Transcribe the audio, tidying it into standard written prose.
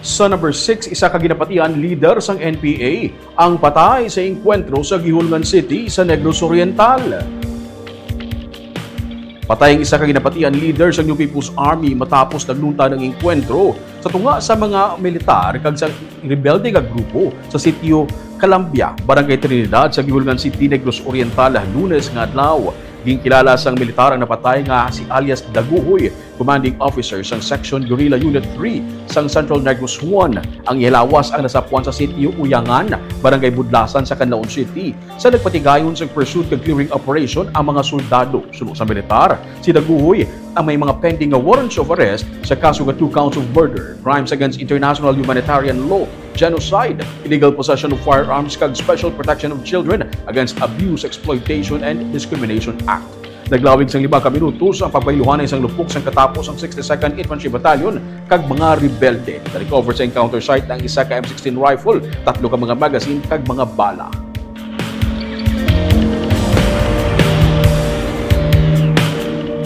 Sa number 6, isa ka ginapatian leader sang NPA ang patay sa engkwentro sa Guihulngan City sa Negros Oriental. Patay ang isa ka ginapatian leader sa New People's Army matapos naglunta ng engkwentro sa tunga sa mga militar kag sa rebelde nga grupo sa sitio Calambia, Barangay Trinidad sa Guihulngan City, Negros Oriental, Lunes nga adlaw. Ginkilala sang militar ang napatay nga si alias Daguhoy, commanding officer sang Section Guerrilla Unit 3 sang Central Negros 1. Ang ihalawas ang nasapuan sa sitio Uyangan, Barangay Budlasan sa Canlaon City. Sa nagpatigayon sa pursuit kag clearing operation ang mga soldado suno sa militar. Si Daguhoy ang may mga pending warrants of arrest sa kaso nga 2 counts of murder, crimes against international humanitarian law, genocide, illegal possession of firearms kag special protection of children against abuse, exploitation, and discrimination act. Naglawig sang 5 ka minutos ang pagbayluhan ng isang lupok sang katapos ang 62nd Infantry Battalion kag mga rebelde. Na-recover sa encounter site ang isa ka M16 rifle, 3 ka mga magazine kag mga bala.